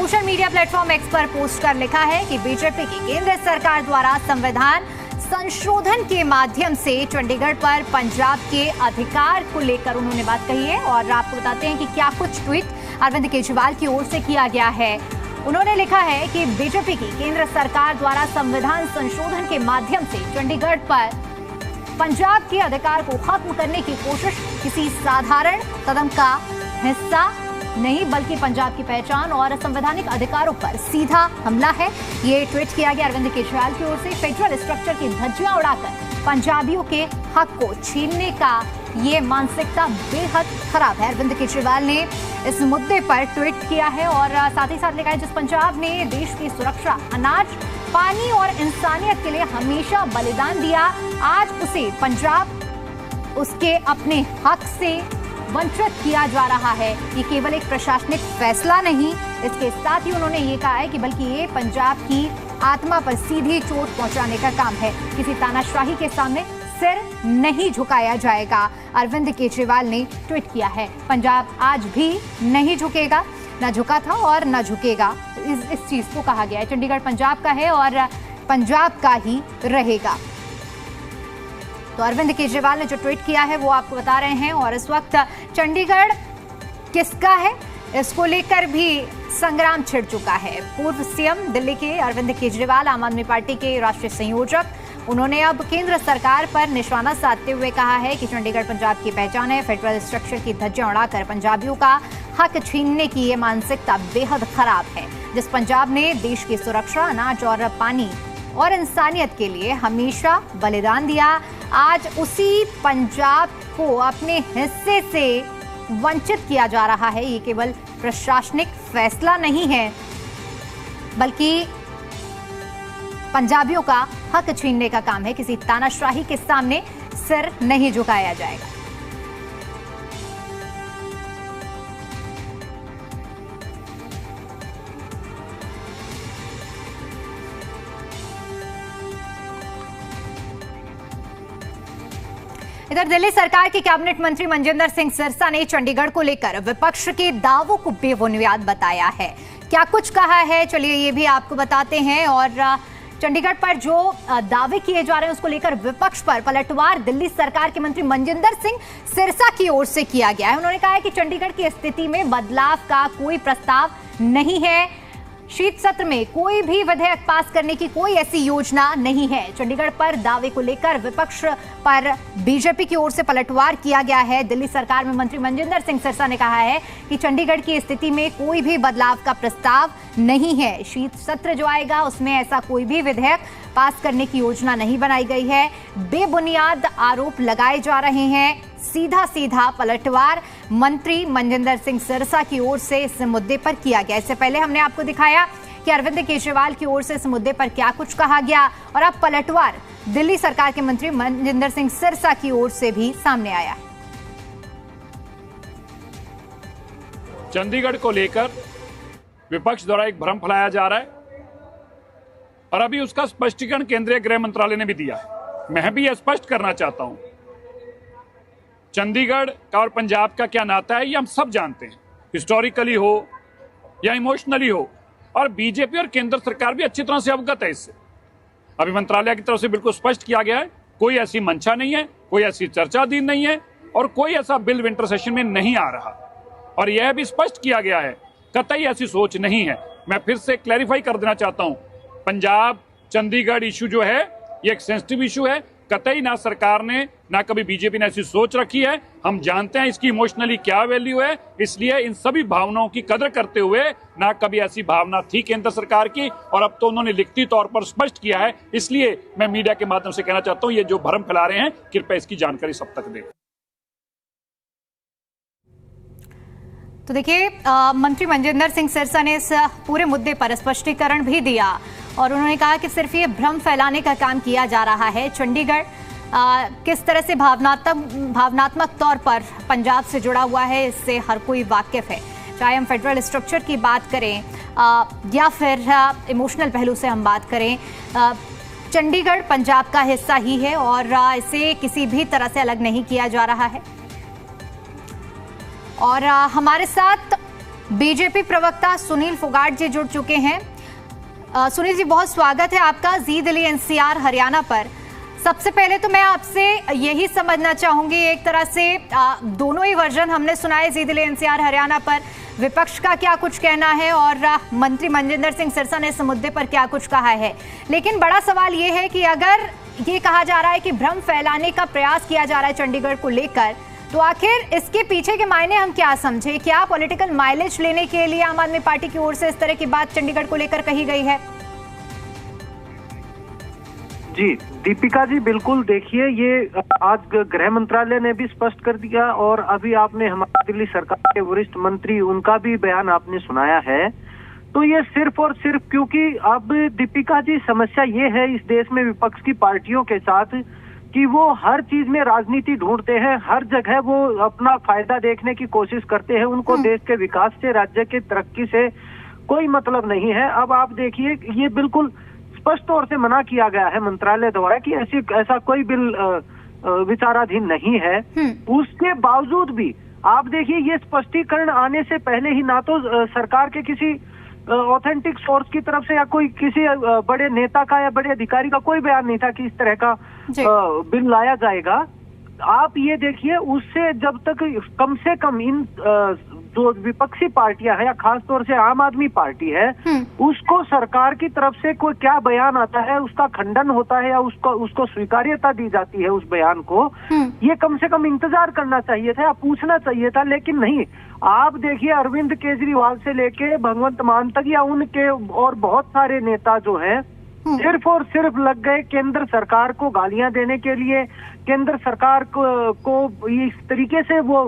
Social media platform x पर post कर लिखा है कि बीजेपी की केंद्र सरकार द्वारा संविधान संशोधन के माध्यम से चंडीगढ़ पर पंजाब के अधिकार को लेकर उन्होंने बात कही है। और आपको बताते हैं कि क्या कुछ ट्वीट अरविंद केजरीवाल की ओर से किया गया है। उन्होंने लिखा है कि बीजेपी की केंद्र सरकार द्वारा संविधान संशोधन के माध्यम से चंडीगढ़ पर पंजाब के अधिकार को खत्म करने की कोशिश किसी साधारण कदम का हिस्सा नहीं बल्कि पंजाब की पहचान और संवैधानिक अधिकारों पर सीधा हमला है। ये ट्वीट किया गया अरविंद केजरीवाल की ओर से। फेडरल स्ट्रक्चर की धज्जियां उड़ाकर पंजाबियों के हक को छीनने का ये मानसिकता बेहद खराब है। अरविंद केजरीवाल ने इस मुद्दे पर ट्वीट किया है और साथ ही साथ लिखा है, जिस पंजाब ने देश की सुरक्षा, अनाज, पानी और इंसानियत के लिए हमेशा बलिदान दिया, आज उसे पंजाब उसके अपने हक से वंचित किया जा रहा है। ये केवल एक प्रशासनिक फैसला नहीं, इसके साथ ही उन्होंने ये कहा है कि बल्कि ये पंजाब की आत्मा पर सीधी चोट पहुंचाने का काम है। किसी तानाशाही के सामने सिर नहीं झुकाया जाएगा, अरविंद केजरीवाल ने ट्वीट किया है। पंजाब आज भी नहीं झुकेगा, न झुका था और न झुकेगा, इस चीज को कहा गया है। चंडीगढ़ पंजाब का है और पंजाब का ही रहेगा। तो अरविंद केजरीवाल ने जो ट्वीट किया है वो आपको बता रहे हैं। और इस वक्त चंडीगढ़ किसका है, इसको लेकर भी संग्राम छिड़ चुका है। पूर्व सीएम दिल्ली के अरविंद केजरीवाल, आम आदमी पार्टी के राष्ट्रीय संयोजक, उन्होंने अब केंद्र सरकार पर निशाना साधते हुए कहा है कि चंडीगढ़ पंजाब की पहचान है। फेडरल स्ट्रक्चर की धज्जियां उड़ाकर पंजाबियों का हक छीनने की ये मानसिकता बेहद खराब है। जिस पंजाब ने देश की सुरक्षा, अनाज और पानी और इंसानियत के लिए हमेशा बलिदान दिया, आज उसी पंजाब को अपने हिस्से से वंचित किया जा रहा है। ये केवल प्रशासनिक फैसला नहीं है बल्कि पंजाबियों का हक छीनने का काम है। किसी तानाशाही के सामने सिर नहीं झुकाया जाएगा। इधर दिल्ली सरकार के कैबिनेट मंत्री मनजिंदर सिंह सिरसा ने चंडीगढ़ को लेकर विपक्ष के दावों को बेबुनियाद बताया है। क्या कुछ कहा है, चलिए ये भी आपको बताते हैं। और चंडीगढ़ पर जो दावे किए जा रहे हैं उसको लेकर विपक्ष पर पलटवार दिल्ली सरकार के मंत्री मनजिंदर सिंह सिरसा की ओर से किया गया है। उन्होंने कहा है कि चंडीगढ़ की स्थिति में बदलाव का कोई प्रस्ताव नहीं है, शीत सत्र में कोई भी विधेयक पास करने की कोई ऐसी योजना नहीं है। चंडीगढ़ पर दावे को लेकर विपक्ष पर बीजेपी की ओर से पलटवार किया गया है। दिल्ली सरकार में मंत्री मनजिंदर सिंह सिरसा ने कहा है कि चंडीगढ़ की स्थिति में कोई भी बदलाव का प्रस्ताव नहीं है। शीत सत्र जो आएगा उसमें ऐसा कोई भी विधेयक पास करने की योजना नहीं बनाई गई है। बेबुनियाद आरोप लगाए जा रहे हैं। सीधा सीधा पलटवार मंत्री मनजिंदर सिंह सिरसा की ओर से इस मुद्दे पर किया गया। इससे पहले हमने आपको दिखाया कि अरविंद केजरीवाल की ओर से इस मुद्दे पर क्या कुछ कहा गया और अब पलटवार दिल्ली सरकार के मंत्री मनजिंदर सिंह सिरसा की ओर से भी सामने आया। चंडीगढ़ को लेकर विपक्ष द्वारा एक भ्रम फैलाया जा रहा है और अभी उसका स्पष्टीकरण केंद्रीय गृह मंत्रालय ने भी दिया है। मैं भी यह स्पष्ट करना चाहता हूं, चंडीगढ़ का और पंजाब का क्या नाता है ये हम सब जानते हैं, हिस्टोरिकली हो या इमोशनली हो, और बीजेपी और केंद्र सरकार भी अच्छी तरह से अवगत है इससे। अभी मंत्रालय की तरफ से बिल्कुल स्पष्ट किया गया है, कोई ऐसी मंशा नहीं है, कोई ऐसी चर्चाधीन नहीं है और कोई ऐसा बिल विंटर सेशन में नहीं आ रहा। और यह भी स्पष्ट किया गया है, कतई ऐसी सोच नहीं है। मैं फिर से क्लैरिफाई कर देना चाहता हूं, पंजाब चंडीगढ़ इशू जो है ये एक सेंसिटिव इशू है। कतई ना सरकार ने ना कभी बीजेपी ने ऐसी सोच रखी है। हम जानते हैं इसकी इमोशनली क्या वैल्यू है, इसलिए इन सभी भावनाओं की कदर करते हुए ना कभी ऐसी भावना थी केंद्र सरकार की और अब तो उन्होंने लिखती तौर पर स्पष्ट किया है। इसलिए मैं मीडिया के माध्यम से कहना चाहता हूं, ये जो भ्रम फैला रहे हैं कृपया इसकी जानकारी सब तक दें। तो देखिए, मंत्री मनजिंदर सिंह सिरसा ने इस पूरे मुद्दे पर स्पष्टीकरण भी दिया और उन्होंने कहा कि सिर्फ ये भ्रम फैलाने का काम किया जा रहा है। चंडीगढ़ किस तरह से भावनात्मक तौर पर पंजाब से जुड़ा हुआ है, इससे हर कोई वाकिफ है। चाहे हम फेडरल स्ट्रक्चर की बात करें या फिर इमोशनल पहलू से हम बात करें, चंडीगढ़ पंजाब का हिस्सा ही है और इसे किसी भी तरह से अलग नहीं किया जा रहा है। और हमारे साथ बीजेपी प्रवक्ता सुनील फोगाट जी जुड़ चुके हैं। सुनील जी, बहुत स्वागत है आपका जी दिल्ली एनसीआर हरियाणा पर। सबसे पहले तो मैं आपसे यही समझना चाहूंगी, एक तरह से दोनों ही वर्जन हमने सुनाए जी दिल्ली एनसीआर हरियाणा पर, विपक्ष का क्या कुछ कहना है और मंत्री मनजिंदर सिंह सिरसा ने इस मुद्दे पर क्या कुछ कहा है। लेकिन बड़ा सवाल ये है कि अगर ये कहा जा रहा है कि भ्रम फैलाने का प्रयास किया जा रहा है चंडीगढ़ को लेकर, तो आखिर इसके पीछे के मायने हम क्या समझे? क्या पॉलिटिकल माइलेज लेने के लिए आम आदमी पार्टी की ओर से इस तरह की बात चंडीगढ़ को लेकर कही गई है? जी दीपिका जी, बिल्कुल। देखिए, ये आज गृह मंत्रालय ने भी स्पष्ट कर दिया और अभी आपने हमारी दिल्ली सरकार के वरिष्ठ मंत्री उनका भी बयान आपने सुनाया है। तो ये सिर्फ और सिर्फ क्योंकि अब दीपिका जी समस्या ये है इस देश में विपक्ष की पार्टियों के साथ कि वो हर चीज में राजनीति ढूंढते हैं, हर जगह वो अपना फायदा देखने की कोशिश करते हैं। उनको देश के विकास से, राज्य की तरक्की से कोई मतलब नहीं है। अब आप देखिए, ये बिल्कुल स्पष्ट तौर से मना किया गया है मंत्रालय द्वारा कि ऐसा कोई बिल विचाराधीन नहीं है। उसके बावजूद भी आप देखिए, ये स्पष्टीकरण आने से पहले ही ना तो सरकार के किसी ऑथेंटिक सोर्स की तरफ से या कोई किसी बड़े नेता का या बड़े अधिकारी का कोई बयान नहीं था कि इस तरह का बिल लाया जाएगा। आप ये देखिए, उससे जब तक कम से कम इन जो विपक्षी पार्टियां हैं या खास तौर से आम आदमी पार्टी है, उसको सरकार की तरफ से कोई क्या बयान आता है, उसका खंडन होता है या उसको स्वीकार्यता दी जाती है उस बयान को, ये कम से कम इंतजार करना चाहिए था या पूछना चाहिए था। लेकिन नहीं, आप देखिए अरविंद केजरीवाल से लेके भगवंत मान तक या उनके और बहुत सारे नेता जो हैं, सिर्फ और सिर्फ लग गए केंद्र सरकार को गालियां देने के लिए। केंद्र सरकार को इस तरीके से वो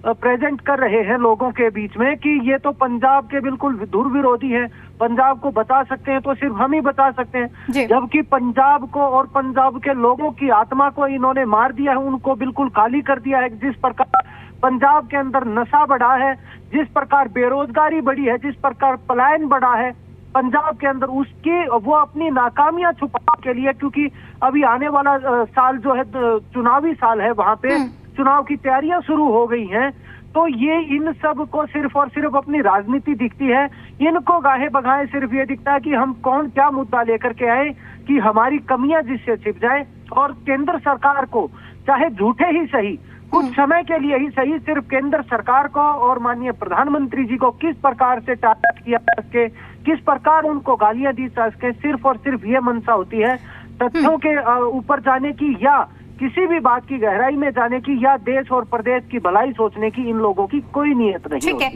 प्रेजेंट कर रहे हैं लोगों के बीच में कि ये तो पंजाब के बिल्कुल धुर विरोधी है, पंजाब को बचा सकते हैं तो सिर्फ हम ही बचा सकते हैं, जबकि पंजाब को और पंजाब के लोगों की आत्मा को इन्होंने मार दिया है, उनको बिल्कुल खाली कर दिया है। जिस प्रकार पंजाब के अंदर नशा बढ़ा है, जिस प्रकार बेरोजगारी बढ़ी है, जिस प्रकार पलायन बढ़ा है पंजाब के अंदर, उसकी वो अपनी नाकामियां छुपाने के लिए, क्योंकि अभी आने वाला साल जो है चुनावी साल है, वहां पे चुनाव की तैयारियां शुरू हो गई हैं, तो ये इन सब को सिर्फ और सिर्फ अपनी राजनीति दिखती है। इनको गाहे बगाहे सिर्फ ये दिखता है कि हम कौन क्या मुद्दा लेकर के आए कि हमारी कमियां जिससे छिप जाए, और केंद्र सरकार को चाहे झूठे ही सही, कुछ समय के लिए ही सही, सिर्फ केंद्र सरकार को और माननीय प्रधानमंत्री जी को किस प्रकार से टारगेट किया जा सके, किस प्रकार उनको गालियां दी जा सके, सिर्फ और सिर्फ ये मंशा होती है। तथ्यों के ऊपर जाने की या किसी भी बात की गहराई में जाने की या देश और प्रदेश की भलाई सोचने की इन लोगों की कोई नियत नहीं। ठीक है,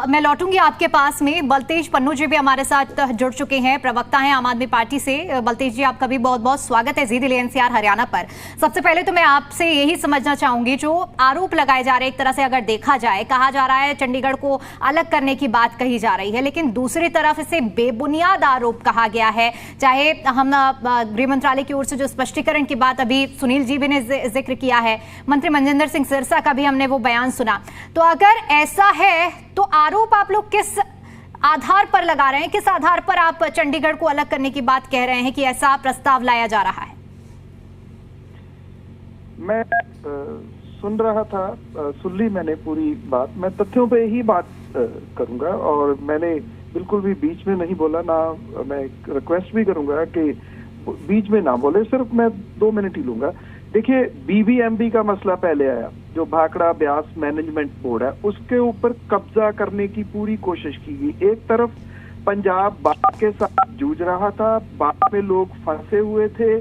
मैं लौटूंगी आपके पास में। बलतेज पन्नू जी भी हमारे साथ जुड़ चुके हैं, प्रवक्ता हैं आम आदमी पार्टी से। बलतेज जी, आपका भी बहुत बहुत स्वागत है जी दिल्ली एनसीआर हरियाणा पर। सबसे पहले तो मैं आपसे यही समझना चाहूंगी, जो आरोप लगाए जा रहे हैं, एक तरह से अगर देखा जाए, कहा जा रहा है चंडीगढ़ को अलग करने की बात कही जा रही है, लेकिन दूसरी तरफ इसे बेबुनियाद आरोप कहा गया है। चाहे हम गृह मंत्रालय की ओर से जो स्पष्टीकरण की बात अभी सुनील जी भी ने जिक्र किया है, मंत्री मनजिंदर सिंह सिरसा का भी हमने वो बयान सुना, तो अगर ऐसा है तो आरोप आप लोग किस आधार पर लगा रहे हैं? किस आधार पर आप चंडीगढ़ को अलग करने की बात कह रहे हैं कि ऐसा प्रस्ताव लाया जा रहा है? मैं सुन रहा था, सुन ली मैंने पूरी बात। मैं तथ्यों पे ही बात करूंगा और मैंने बिल्कुल भी बीच में नहीं बोला ना। मैं रिक्वेस्ट भी करूंगा कि बीच में ना बोले, सिर्फ मैं 2 मिनट ही लूंगा। देखिए, बीबीएमबी का मसला पहले आया, जो भाखड़ा ब्यास मैनेजमेंट बोर्ड है, उसके ऊपर कब्जा करने की पूरी कोशिश की गई। एक तरफ पंजाब बाढ़ के साथ जूझ रहा था, बाढ़ में लोग फंसे हुए थे,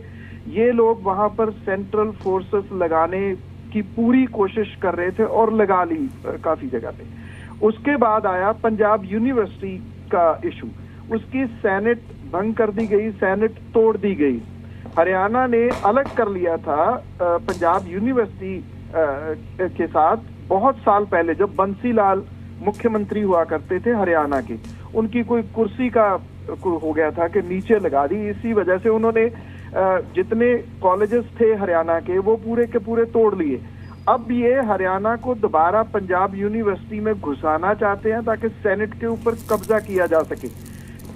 ये लोग वहां पर सेंट्रल फोर्सेस लगाने की पूरी कोशिश कर रहे थे और लगा ली काफी जगह पे। उसके बाद आया पंजाब यूनिवर्सिटी का इशू, उसकी सेनेट भंग कर दी गई, सेनेट तोड़ दी गई। हरियाणा ने अलग कर लिया था पंजाब यूनिवर्सिटी के साथ बहुत साल पहले, जब बंसी लाल मुख्यमंत्री हुआ करते थे हरियाणा के। उनकी कोई कुर्सी का हो गया था कि नीचे लगा दी, इसी वजह से उन्होंने जितने कॉलेजेस थे हरियाणा के वो पूरे के पूरे तोड़ लिए। अब ये हरियाणा को दोबारा पंजाब यूनिवर्सिटी में घुसाना चाहते हैं ताकि सेनेट के ऊपर कब्जा किया जा सके।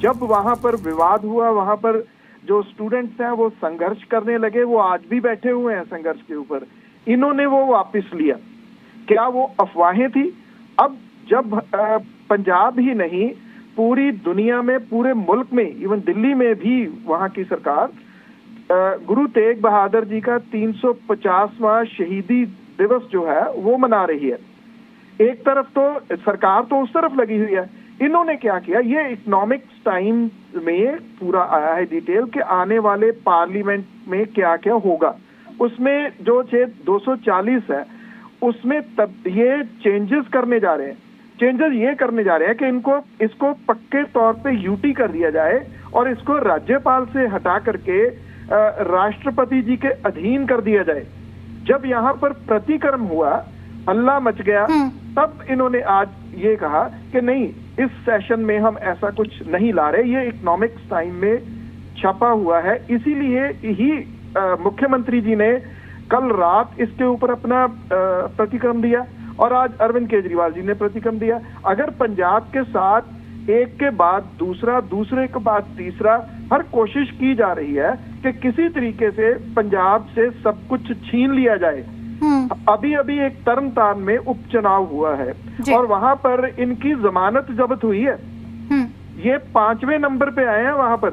जब वहां पर विवाद हुआ, वहां पर जो स्टूडेंट्स हैं वो संघर्ष करने लगे, वो आज भी बैठे हुए हैं संघर्ष के ऊपर। इन्होंने वो वापस लिया। क्या वो अफवाहें थी? अब जब पंजाब ही नहीं, पूरी दुनिया में, पूरे मुल्क में, इवन दिल्ली में भी वहां की सरकार गुरु तेग बहादुर जी का 350वां शहीदी दिवस जो है वो मना रही है। एक तरफ तो सरकार तो उस तरफ लगी हुई है, इन्होंने क्या किया, ये इकोनॉमिक्स टाइम में पूरा आया है डिटेल कि आने वाले पार्लियामेंट में क्या क्या होगा। उसमें जो 240 है उसमें तब ये चेंजेस करने जा रहे हैं। चेंजेस ये करने जा रहे हैं कि इसको पक्के तौर पे यूटी कर दिया जाए और इसको राज्यपाल से हटा करके राष्ट्रपति जी के अधीन कर दिया जाए। जब यहाँ पर प्रतिक्रम हुआ, हल्ला मच गया, तब इन्होंने आज ये कहा कि नहीं, इस सेशन में हम ऐसा कुछ नहीं ला रहे, ये इकोनॉमिक्स टाइम में छपा हुआ है। इसीलिए ही मुख्यमंत्री जी ने कल रात इसके ऊपर अपना प्रतिक्रम दिया और आज अरविंद केजरीवाल जी ने प्रतिक्रम दिया। अगर पंजाब के साथ एक के बाद दूसरा, दूसरे के बाद तीसरा हर कोशिश की जा रही है कि किसी तरीके से पंजाब से सब कुछ छीन लिया जाए। अभी अभी एक तरनतारन में उपचुनाव हुआ है और वहां पर इनकी जमानत जब्त हुई है। ये 5वें नंबर पे आए हैं वहां पर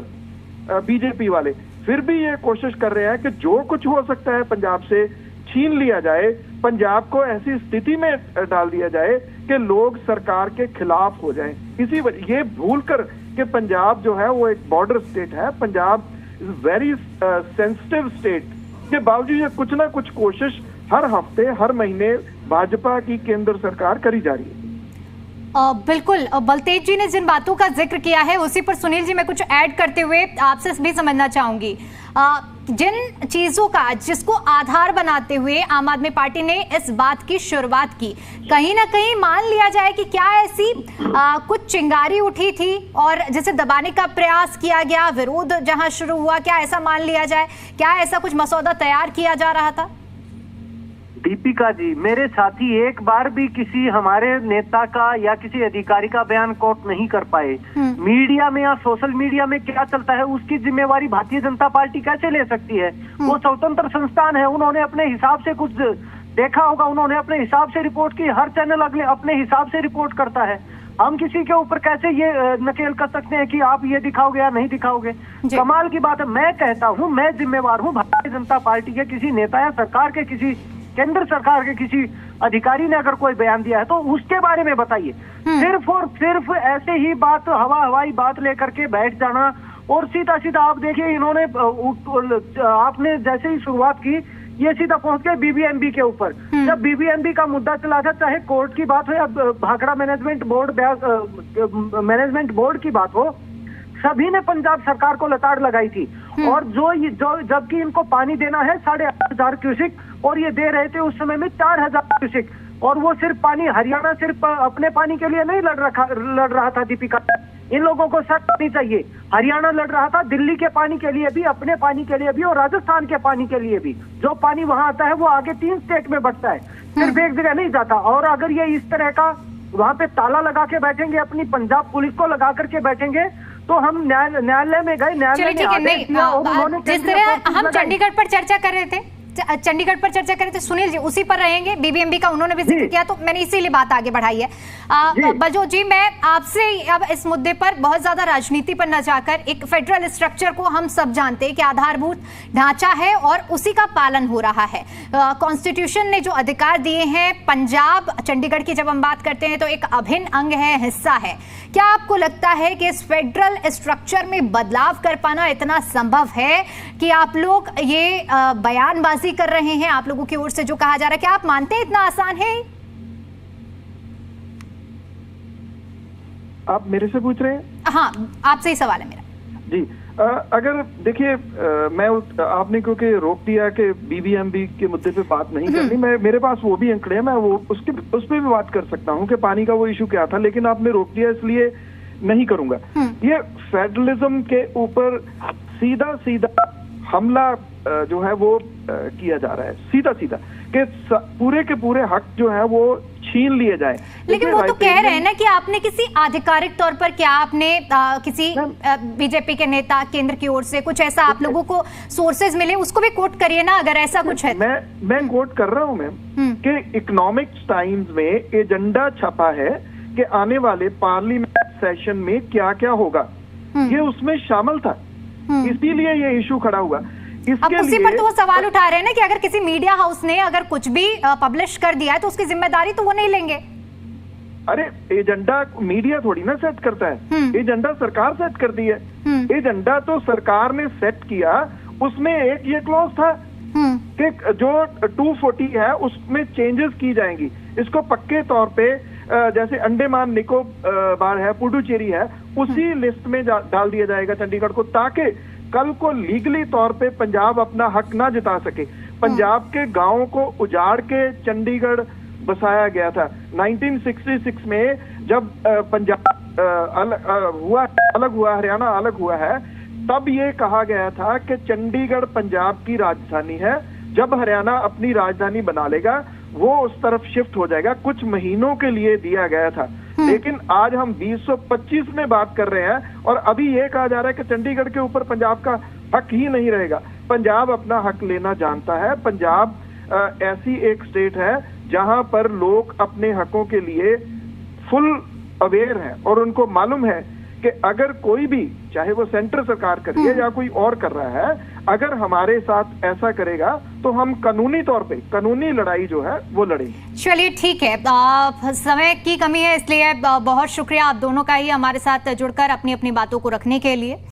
बीजेपी वाले, फिर भी ये कोशिश कर रहे हैं कि जो कुछ हो सकता है पंजाब से छीन लिया जाए, पंजाब को ऐसी स्थिति में डाल दिया जाए कि लोग सरकार के खिलाफ हो जाएं। इसी वजह ये भूलकर कि पंजाब जो है वो एक बॉर्डर स्टेट है, Punjab is very sensitive state, के बावजूद ये कुछ ना कुछ कोशिश हर हफ्ते, हर महीने भाजपा की केंद्र सरकार करी जा रही है। बिल्कुल, बलतेज जी ने जिन बातों का जिक्र किया है उसी पर सुनील जी मैं कुछ ऐड करते हुए आपसे भी समझना चाहूंगी। जिन चीजों का जिसको आधार बनाते हुए आम आदमी पार्टी ने इस बात की शुरुआत की, कहीं ना कहीं मान लिया जाए कि क्या ऐसी कुछ चिंगारी उठी थी और जिसे दबाने का प्रयास किया गया, विरोध जहां शुरू हुआ, क्या ऐसा मान लिया जाए, क्या ऐसा कुछ मसौदा तैयार किया जा रहा था? दीपिका जी, मेरे साथी एक बार भी किसी हमारे नेता का या किसी अधिकारी का बयान कोट नहीं कर पाए। मीडिया में या सोशल मीडिया में क्या चलता है उसकी जिम्मेवारी भारतीय जनता पार्टी कैसे ले सकती है? वो स्वतंत्र संस्थान है, उन्होंने अपने हिसाब से कुछ देखा होगा, उन्होंने अपने हिसाब से रिपोर्ट की। हर चैनल अगले अपने हिसाब से रिपोर्ट करता है। हम किसी के ऊपर कैसे ये नकेल कर सकते हैं कि आप ये दिखाओगे या नहीं दिखाओगे? कमाल की बात है। मैं कहता हूँ, मैं जिम्मेवार हूँ भारतीय जनता पार्टी के किसी नेता या सरकार के किसी केंद्र सरकार के किसी अधिकारी ने अगर कोई बयान दिया है तो उसके बारे में बताइए। सिर्फ और सिर्फ ऐसे ही बात, हवाई बात लेकर के बैठ जाना और सीधा सीधा आप देखिए, इन्होंने आपने जैसे ही शुरुआत की ये सीधा पहुंच गए बीबीएमबी के ऊपर। जब बीबीएमबी का मुद्दा चला था, चाहे कोर्ट की बात हो या भाखड़ा मैनेजमेंट बोर्ड की बात हो, सभी ने पंजाब सरकार को लताड़ लगाई थी। और जो जबकि इनको पानी देना है 8,500 क्यूसिक और ये दे रहे थे उस समय में 4,000 क्यूसिक, और वो सिर्फ पानी, हरियाणा सिर्फ अपने पानी के लिए नहीं लड़ रहा था दीपिका। इन लोगों को सच नहीं चाहिए, हरियाणा लड़ रहा था दिल्ली के पानी के लिए भी, अपने पानी के लिए भी और राजस्थान के पानी के लिए भी। जो पानी वहां आता है वो आगे 3 स्टेट में बढ़ता है, सिर्फ एक जगह नहीं जाता। और अगर ये इस तरह का वहां पे ताला लगा के बैठेंगे, अपनी पंजाब पुलिस को लगा करके बैठेंगे, तो हम न्यायालय में गए, न्यायालय ने आदेश दिया और उन्होंने जिस तरह हम चंडीगढ़ पर चर्चा कर रहे थे, सुनील जी उसी पर रहेंगे। बीबीएमबी का उन्होंने भी जिक्र किया तो मैंने इसीलिए बात आगे बढ़ाई है। बलजोत जी, मैं आपसे अब इस मुद्दे पर बहुत ज्यादा राजनीति पर न जाकर, एक फेडरल स्ट्रक्चर को हम सब जानते हैं कि आधारभूत ढांचा है और उसी का पालन हो रहा है। कॉन्स्टिट्यूशन ने जो अधिकार दिए हैं, पंजाब चंडीगढ़ की जब हम बात करते हैं तो एक अभिन्न अंग है, हिस्सा है। क्या आपको लगता है कि इस फेडरल स्ट्रक्चर में बदलाव कर पाना इतना संभव है कि आप लोग ये बयानबाजी कर रहे हैं, आप लोगों की ओर से जो कहा जा रहा है, क्या आप मानते हैं इतना आसान है? आप मेरे से पूछ रहे हैं? हाँ, आपसे ही सवाल है मेरा जी। अगर देखिए, मैं आपने क्योंकि रोक दिया कि बीबीएमबी के मुद्दे पे बात नहीं करनी, मेरे पास वो भी आंकड़े हैं, मैं वो उस पर भी बात कर सकता हूँ कि पानी का वो इशू क्या था, लेकिन आपने रोक दिया इसलिए नहीं करूंगा। ये फेडरलिज्म के ऊपर सीधा सीधा हमला जो है वो किया जा रहा है, सीधा सीधा कि पूरे के पूरे हक जो है वो छीन लिए जाए। लेकिन वो तो कह रहे हैं ना कि आपने किसी आधिकारिक तौर पर, क्या आपने किसी बीजेपी के नेता केंद्र की ओर से कुछ ऐसा आप लोगों को सोर्सेज मिले, उसको भी कोट करिए ना अगर ऐसा कुछ है। मैं कोट कर रहा हूं मैम कि इकोनॉमिक्स टाइम्स में एजेंडा छपा है कि आने वाले पार्लियामेंट सेशन में क्या क्या होगा, ये उसमें शामिल था, इसीलिए ये इशू खड़ा हुआ। अब उसी पर तो वो सवाल उठा रहे हैं ना कि अगर किसी मीडिया हाउस ने अगर कुछ भी पब्लिश कर दिया है तो उसकी जिम्मेदारी तो वो नहीं लेंगे। अरे एजेंडा मीडिया थोड़ी ना सेट करता है, एजेंडा सरकार सेट करती है। एजेंडा तो सरकार ने सेट किया, उसमें एक ये क्लॉज था कि जो 240 है उसमें चेंजेस की जाएंगी, इसको पक्के तौर पे जैसे अंडमान निकोबार है, पुडुचेरी है, उसी लिस्ट में डाल दिया जाएगा चंडीगढ़ को, ताकि कल को लीगली तौर पे पंजाब अपना हक ना जता सके। पंजाब के गांवों को उजाड़ के चंडीगढ़ बसाया गया था। 1966 में जब पंजाब अलग हुआ, हरियाणा अलग हुआ है, तब ये कहा गया था कि चंडीगढ़ पंजाब की राजधानी है, जब हरियाणा अपनी राजधानी बना लेगा वो उस तरफ शिफ्ट हो जाएगा। कुछ महीनों के लिए दिया गया था, लेकिन आज हम 2025 में बात कर रहे हैं और अभी ये कहा जा रहा है कि चंडीगढ़ के ऊपर पंजाब का हक ही नहीं रहेगा। पंजाब अपना हक लेना जानता है। पंजाब ऐसी एक स्टेट है जहां पर लोग अपने हकों के लिए फुल अवेयर है और उनको मालूम है कि अगर कोई भी, चाहे वो सेंटर सरकार कर रही है या कोई और कर रहा है, अगर हमारे साथ ऐसा करेगा तो हम कानूनी तौर पे कानूनी लड़ाई जो है वो लड़ेंगे। चलिए ठीक है, समय की कमी है इसलिए बहुत शुक्रिया आप दोनों का ही हमारे साथ जुड़कर अपनी अपनी बातों को रखने के लिए।